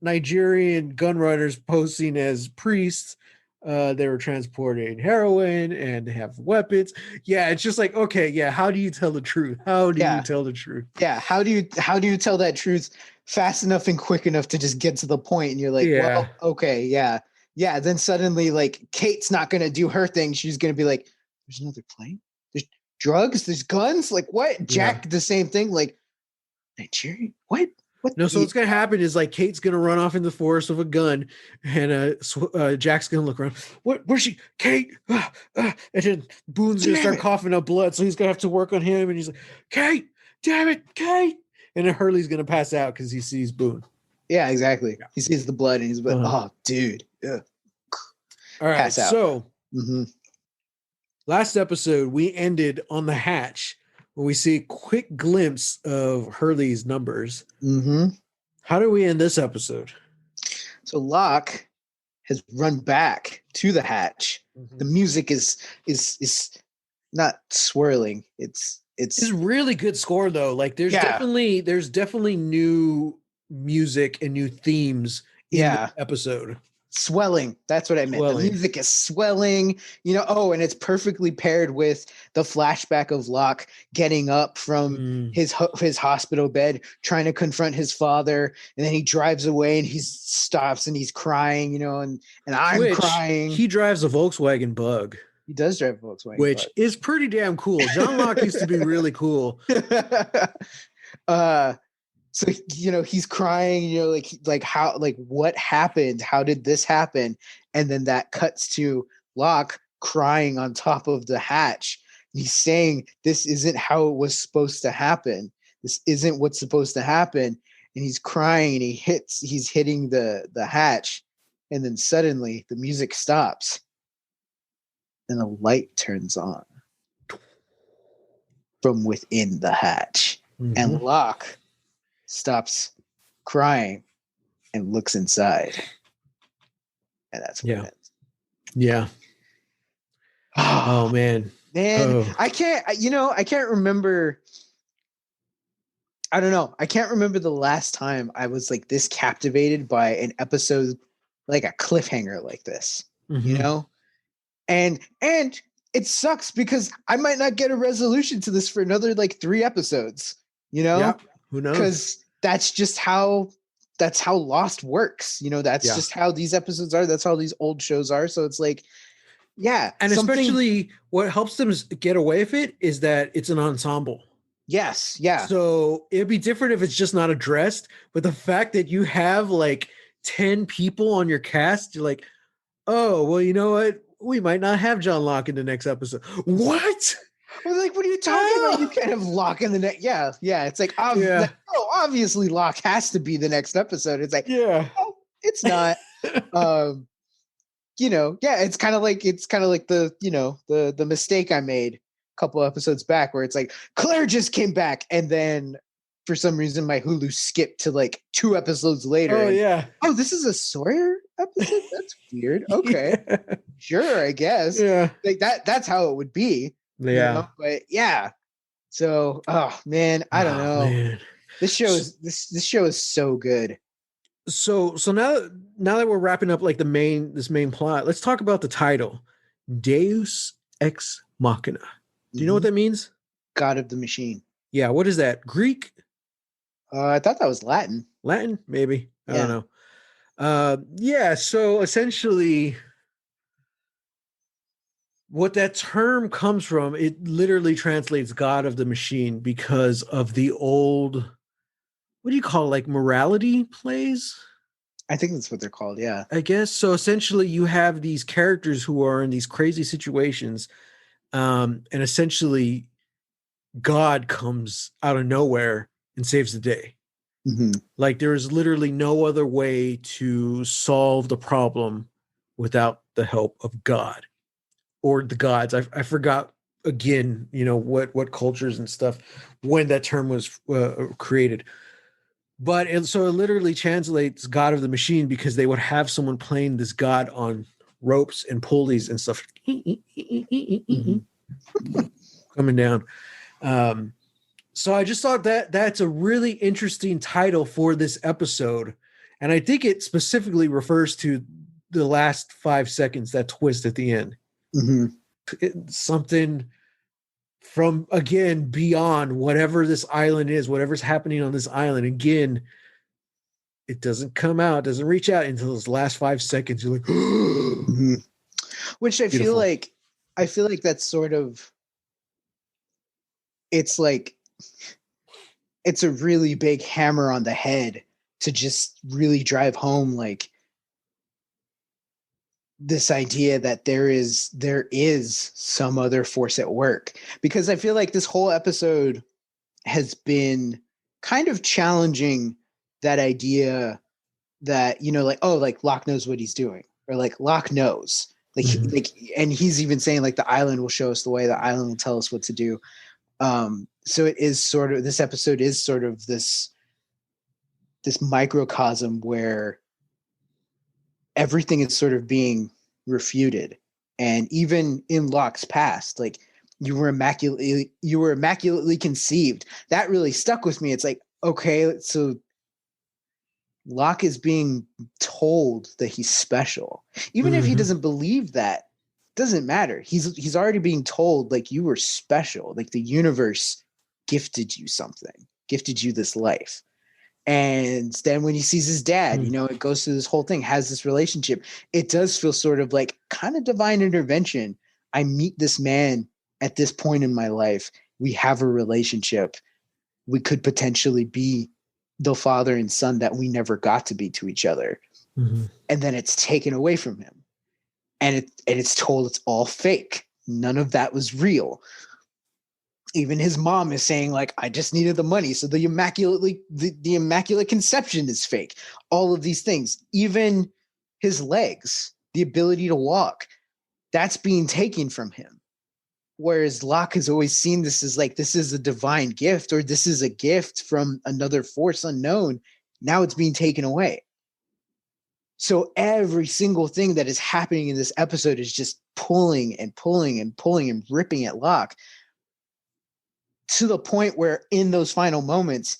Nigerian gun runners posing as priests They were transporting heroin and they have weapons. Yeah, it's just like, okay, yeah, how do you tell the truth? How do you Yeah. tell the truth? Yeah. How do you tell that truth fast enough and quick enough to just get to the point? And you're like, Yeah. well, okay, yeah. Yeah. Then suddenly, like, Kate's not gonna do her thing. She's gonna be like, there's another plane? There's drugs, there's guns, like what? Yeah. Jack, the same thing, like Nigeria? What? What? No, so what's gonna happen is like Kate's gonna run off in the forest with a gun, and Jack's gonna look around. Where's she? Kate, and then Boone's gonna Damn start it. coughing up blood, so he's gonna have to work on him. And he's like, Kate, damn it, Kate, and then Hurley's gonna pass out because he sees Boone. Yeah, exactly. He sees the blood and he's like, Uh-huh. oh, dude. Ugh. All right, Pass out. so Mm-hmm. last episode we ended on the hatch when we see a quick glimpse of Hurley's numbers. Mm-hmm. How do we end this episode? So Locke has run back to the hatch. Mm-hmm. The music is not swirling. It's It's really good score though. Like there's Yeah. definitely new music and new themes in Yeah. the episode. swelling. That's what I meant. Swelling. The music is swelling, and it's perfectly paired with the flashback of Locke getting up from his hospital bed, trying to confront his father, and then he drives away and he stops and he's crying, and I'm crying. He drives a Volkswagen Bug. He does drive a Volkswagen, which is pretty damn cool. John Locke used to be really cool. So he's crying, like how, like what happened? How did this happen? And then that cuts to Locke crying on top of the hatch. And he's saying, "This isn't how it was supposed to happen. This isn't what's supposed to happen." And he's crying and he's hitting the hatch, and then suddenly the music stops. And the light turns on from within the hatch. Mm-hmm. And Locke stops crying and looks inside. And that's what it ends. Yeah. Oh, man. I can't remember. I don't know. I can't remember the last time I was like this captivated by an episode, like a cliffhanger like this, And it sucks because I might not get a resolution to this for another like 3 episodes, Yeah, who knows? Because that's how Lost works. That's just how these episodes are. That's how these old shows are. So it's like, yeah. And especially what helps them get away with it is that it's an ensemble. Yes. Yeah. So it'd be different if it's just not addressed, but the fact that you have like 10 people on your cast, you're like, oh, well, you know what? We might not have John Locke in the next episode. What? Well, like, what are you talking about? You can't have Locke in the next. Yeah. It's like, obviously Locke has to be the next episode. It's like, it's not. It's kind of like the mistake I made a couple episodes back where it's like Claire just came back and then for some reason my Hulu skipped to like 2 episodes later. Oh, yeah. Oh, this is a Sawyer episode? That's weird. Okay. Sure, I guess. Yeah. Like that's how it would be. Yeah. But yeah. So, oh man, I don't know. Man. This show is so good. So now that we're wrapping up like this main plot, let's talk about the title, Deus Ex Machina. Do you know what that means? God of the Machine. Yeah. What is that? Greek? I thought that was Latin. Latin, maybe. I don't know. So essentially what that term comes from, it literally translates God of the Machine because of the old, what do you call it, like morality plays? I think that's what they're called, yeah. I guess. So essentially you have these characters who are in these crazy situations, and essentially God comes out of nowhere and saves the day. Mm-hmm. Like there is literally no other way to solve the problem without the help of God or the gods. I forgot again, what cultures and stuff when that term was created. But so it literally translates God of the Machine because they would have someone playing this God on ropes and pulleys and stuff coming down. So I just thought that's a really interesting title for this episode. And I think it specifically refers to the last 5 seconds, that twist at the end. Something from, again, beyond whatever this island is, whatever's happening on this island. Again, it doesn't come out, doesn't reach out until those last 5 seconds. You're like, which I Beautiful. feel like that's sort of, it's like, it's a really big hammer on the head to just really drive home, like, this idea that there is some other force at work. Because I feel like this whole episode has been kind of challenging that idea that, you know, like, oh, like Locke knows what he's doing, or like Locke knows, like, like, and he's even saying like the island will show us the way, the island will tell us what to do. So it is sort of, this episode is sort of this microcosm where everything is sort of being refuted. And even in Locke's past, like, you were immaculately conceived. That really stuck with me. It's like, okay, so Locke is being told that he's special. Even if he doesn't believe that, doesn't matter. He's already being told, like, you were special. Like, the universe gifted you something, gifted you this life. And then when he sees his dad, you know, it goes through this whole thing, has this relationship. It does feel sort of like kind of divine intervention. I meet this man at this point in my life. We have a relationship. We could potentially be the father and son that we never got to be to each other. And then it's taken away from him. And it's told it's all fake. None of that was real. Even his mom is saying, like, I just needed the money. So the immaculate conception is fake. All of these things, even his legs, the ability to walk, that's being taken from him. Whereas Locke has always seen this as like, this is a divine gift, or this is a gift from another force unknown. Now it's being taken away. So every single thing that is happening in this episode is just pulling and pulling and pulling and ripping at Locke, to the point where in those final moments,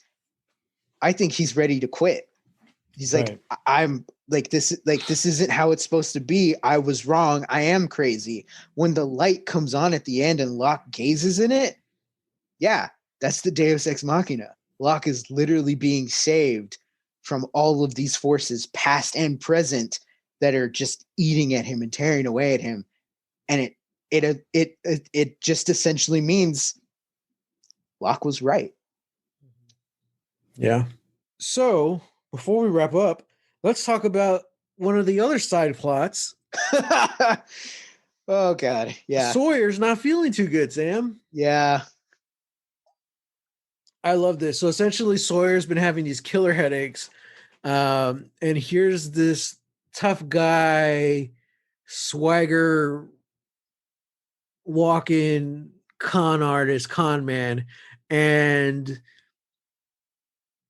I think he's ready to quit. He's like, I'm like, this isn't how it's supposed to be. I was wrong. I am crazy. When the light comes on at the end and Locke gazes in it, yeah, that's the Deus Ex Machina. Locke is literally being saved from all of these forces, past and present, that are just eating at him and tearing away at him. And it just essentially means Locke was right. Yeah. So before we wrap up, let's talk about one of the other side plots. Oh God. Yeah. Sawyer's not feeling too good, Sam. Yeah. I love this. So essentially Sawyer's been having these killer headaches. And here's this tough guy, swagger, walking con artist, con man. And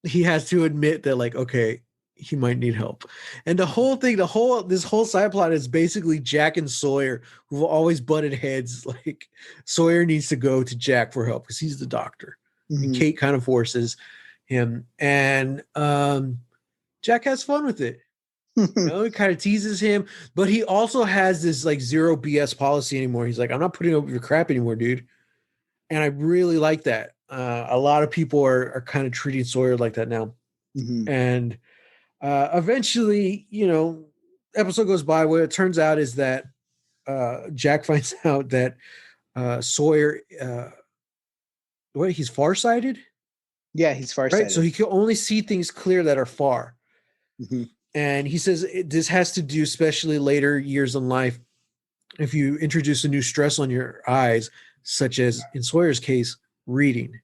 he has to admit that, like, okay, he might need help. And the whole thing, this whole side plot is basically Jack and Sawyer, who've always butted heads. Like, Sawyer needs to go to Jack for help because he's the doctor. And Kate kind of forces him. And Jack has fun with it. You know, he kind of teases him, but he also has this like zero BS policy anymore. He's like, I'm not putting up with your crap anymore, dude. And I really like that. A lot of people are kind of treating Sawyer like that now. And eventually, you know, episode goes by. What it turns out is that Jack finds out that Sawyer, he's farsighted? Yeah, he's farsighted. Right? So he can only see things clear that are far. And he says this has to do, especially later years in life, if you introduce a new stress on your eyes, such as in Sawyer's case, reading.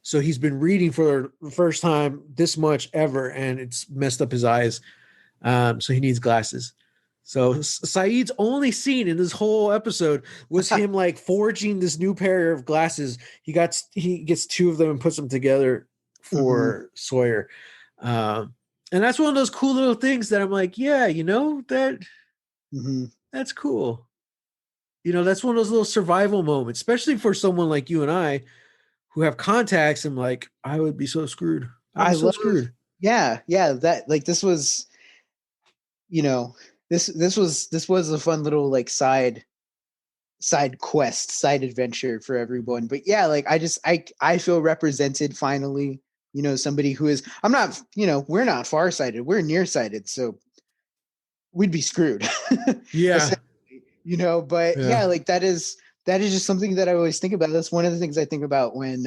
So he's been reading for the first time this much ever, and it's messed up his eyes. So he needs glasses. So Saeed's only scene in this whole episode was him like forging this new pair of glasses. He gets two of them and puts them together for Sawyer. And that's one of those cool little things that I'm like, yeah, you know, that's cool. You know, that's one of those little survival moments, especially for someone like you and I who have contacts. I'm like, I would be so screwed. Screwed. Yeah. That, like, this was, you know, this was a fun little like side quest, side adventure for everyone. But yeah, like I feel represented finally. You know, somebody who is I'm not, you know, we're not farsighted, we're nearsighted, so we'd be screwed. Yeah. You know, but Yeah. yeah, like that is just something that I always think about. That's one of the things I think about when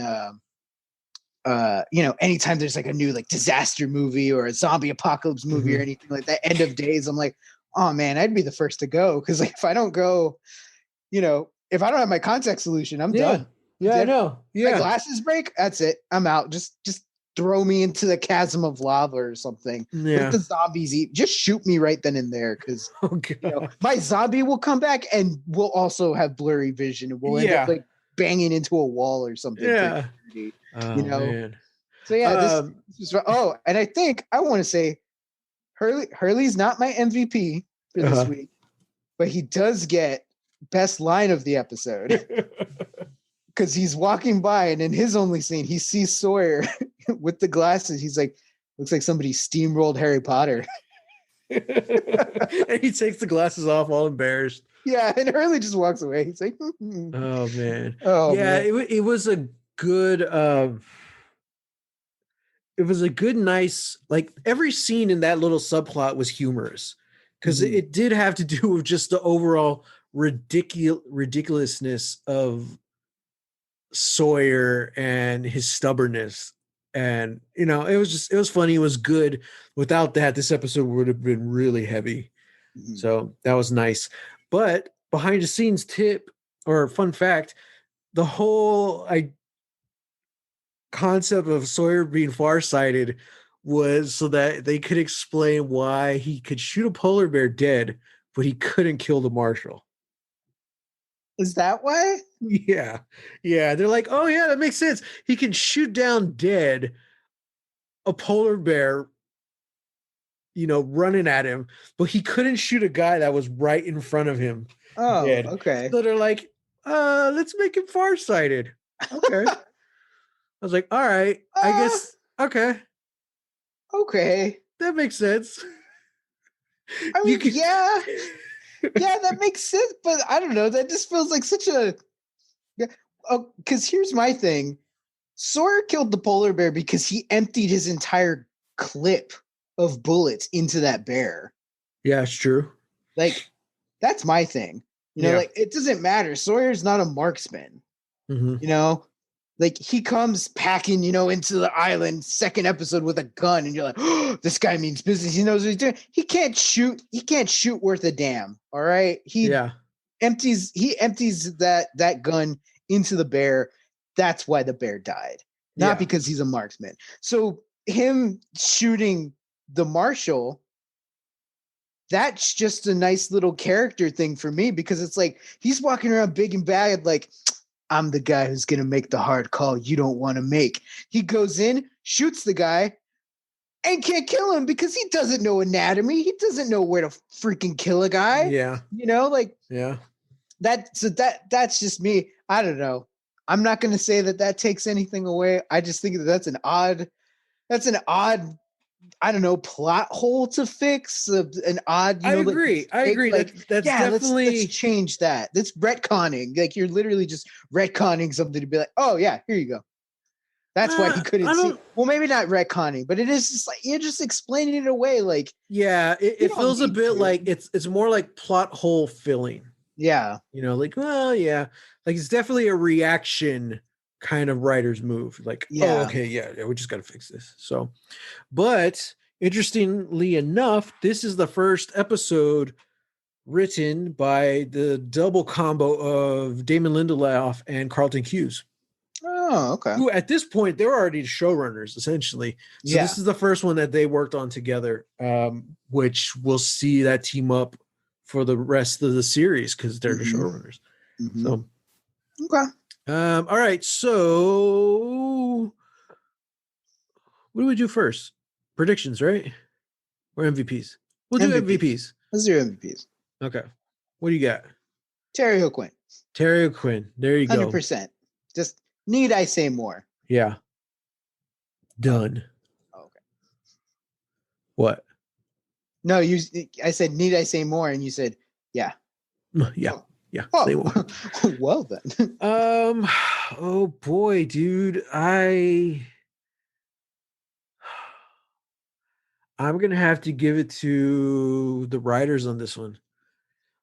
you know, anytime there's like a new like disaster movie or a zombie apocalypse movie or anything like that, End of Days, I'm like, oh man, I'd be the first to go. Cause like if I don't go, you know, if I don't have my contact solution, I'm Yeah. done. Yeah, I If know. my Yeah. glasses break, that's it. I'm out. Just throw me into the chasm of lava or something. Let Yeah. the zombies eat. Just shoot me right then and there. Cause Oh you know, god. my zombie will come back and we'll also have blurry vision and we'll end up Yeah. like banging into a wall or something for Yeah. eternity. You Oh know, man. so yeah, Um this is and I think I want to say Hurley's not my MVP for this uh week, but he does get best line of the episode because he's walking by and in his only scene he sees Sawyer with the glasses. He's like, looks like somebody steamrolled Harry Potter. and he takes the glasses off all embarrassed. Yeah, and Hurley just walks away. He's like, Oh man. oh Yeah, man. it was a good it was a good nice, like every scene in that little subplot was humorous because Mhm. it did have to do with just the overall ridiculousness of Sawyer and his stubbornness. And it was funny, it was good. Without that, this episode would have been really heavy. Mhm. So that was nice. But behind the scenes tip or fun fact, the whole concept of Sawyer being farsighted was so that they could explain why he could shoot a polar bear dead, but he couldn't kill the marshal. Is that why? Yeah. Yeah. They're like, oh, yeah, that makes sense. He can shoot down dead a polar bear, running at him, but he couldn't shoot a guy that was right in front of him Oh, dead. okay. So they're like, let's make him farsighted. Okay. I was like, all right, I uh, guess, okay, okay. that makes sense. I You mean, can. yeah, yeah, that makes sense. But I don't know. That just feels like such a. Yeah. Oh, because here's my thing. Sawyer killed the polar bear because he emptied his entire clip of bullets into that bear. Yeah, it's true. Like, that's my thing. You know, Yeah. like it doesn't matter. Sawyer's not a marksman. Hmm. You know, like he comes packing, into the island second episode with a gun, and you're like, oh, this guy means business. He knows what he's doing. He can't shoot. He can't shoot worth a damn. All right. Yeah. He empties that gun into the bear. That's why the bear died, not Yeah. because he's a marksman. So him shooting the marshal, that's just a nice little character thing for me because it's like he's walking around big and bad, like I'm the guy who's gonna make the hard call you don't want to make. He goes in, shoots the guy, and can't kill him because he doesn't know anatomy. He doesn't know where to freaking kill a guy. Yeah. Like Yeah. that's just me. I don't know. I'm not going to say that takes anything away. I just think that's an odd, I don't know, plot hole to fix. An odd, I like agree. I mistake. agree. Like, That's yeah, let's definitely. change that. That's retconning. Like you're literally just retconning something to be like, oh yeah, here you go. That's why he couldn't I see. don't. Well, maybe not retconning, but it is just like you're just explaining it away. Like Yeah, you it don't feels a need bit to. like it's more like plot hole filling. Yeah. Like, well, yeah, like it's definitely a reaction kind of writer's move. Like, oh, Yeah. okay, yeah, we just got to fix this. So, but interestingly enough, this is the first episode written by the double combo of Damon Lindelof and Carlton Hughes, Oh, okay. who at this point they're already showrunners essentially. So Yeah. this is the first one that they worked on together, which we'll see that team up for the rest of the series because they're the Mm-hmm. showrunners. Mm-hmm. So, Okay. all right. So, what do we do first? Predictions, right? Or MVPs? We'll do MVPs. Let's do MVPs. Okay. What do you got? Terry O'Quinn. Terry O'Quinn. There you go. 100%. Just need I say more? Yeah. Done. Oh, okay. What? No, I said, need I say more? And you said, yeah. Yeah. Oh, Yeah. Say more. Well then. Oh boy, dude. I'm gonna have to give it to the writers on this one.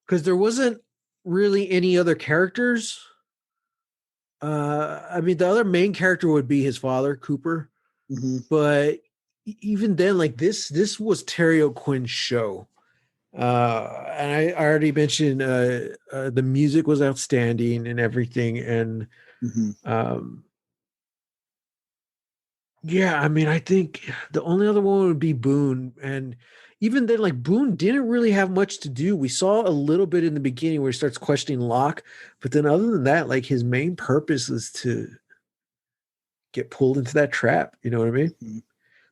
Because there wasn't really any other characters. I mean, the other main character would be his father, Cooper. Mm-hmm. But even then, like this was Terry O'Quinn's show. And I already mentioned the music was outstanding and everything. And Mm-hmm. yeah, I mean, I think the only other one would be Boone. And even then, like Boone didn't really have much to do. We saw a little bit in the beginning where he starts questioning Locke, but then other than that, like his main purpose is to get pulled into that trap. You know what I mean? Mm-hmm.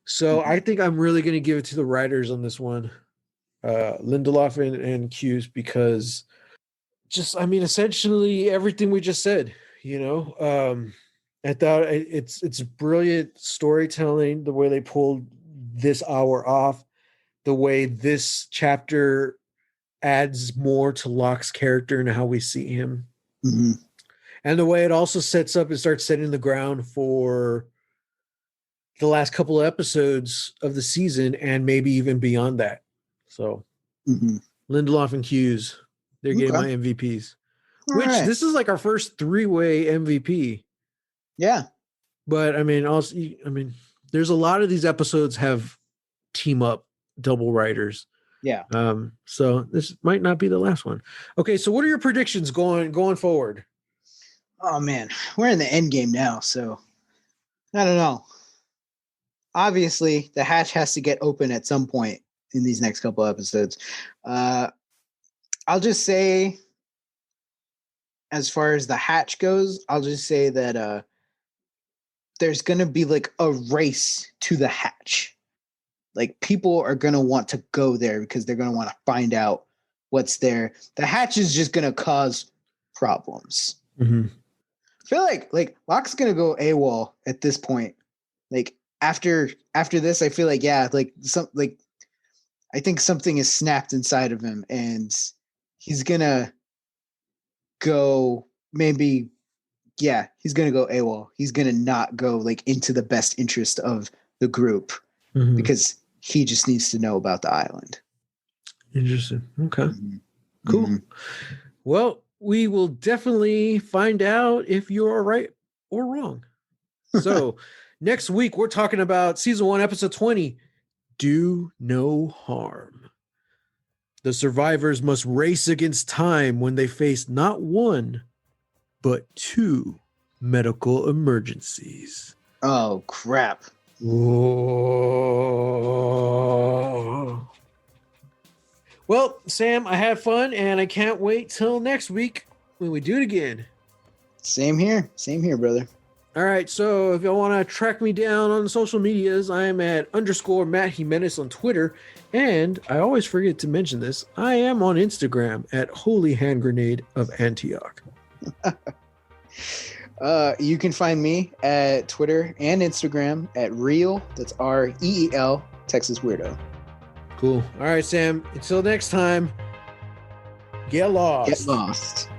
So Mm-hmm. I think I'm really going to give it to the writers on this one, Lindelof and Hughes, because just, I mean, essentially everything we just said, you know, I thought it's brilliant storytelling, the way they pulled this hour off, the way this chapter adds more to Locke's character and how we see him, Mm-hmm. and the way it also sets up and starts setting the ground for the last couple of episodes of the season and maybe even beyond that. So Mm-hmm. Lindelof and Hughes, they're getting my Okay. MVPs. All Which right. this is like our first three-way MVP. Yeah. But I mean, also, I mean, there's a lot of these episodes have team up double writers. Yeah. So this might not be the last one. Okay, so what are your predictions going forward? Oh man, we're in the end game now, so I don't know. Obviously, the hatch has to get open at some point in these next couple episodes. I'll just say, as far as the hatch goes, I'll just say that there's gonna be like a race to the hatch. Like people are gonna want to go there because they're gonna want to find out what's there. The hatch is just gonna cause problems. Mm-hmm. I feel like Locke's gonna go AWOL at this point. Like after this, I feel like I think something is snapped inside of him, and he's gonna go maybe he's gonna go AWOL. He's gonna not go like into the best interest of the group because he just needs to know about the island. Interesting. Okay. Mm-hmm. Cool. Mm-hmm. Well, we will definitely find out if you're right or wrong. So next week, we're talking about season 1, episode 20, Do No Harm. The survivors must race against time when they face not one, but 2 medical emergencies. Oh crap. Whoa. Well, Sam, I had fun and I can't wait till next week when we do it again. Same here, brother. All right, so if y'all want to track me down on the social medias, I am at _Matt Jimenez on Twitter. And I always forget to mention this, I am on Instagram at Holy Hand Grenade of Antioch. You can find me at Twitter and Instagram at Reel, that's REEL, Texas Weirdo. Cool. All right, Sam, until next time, get lost. Get lost.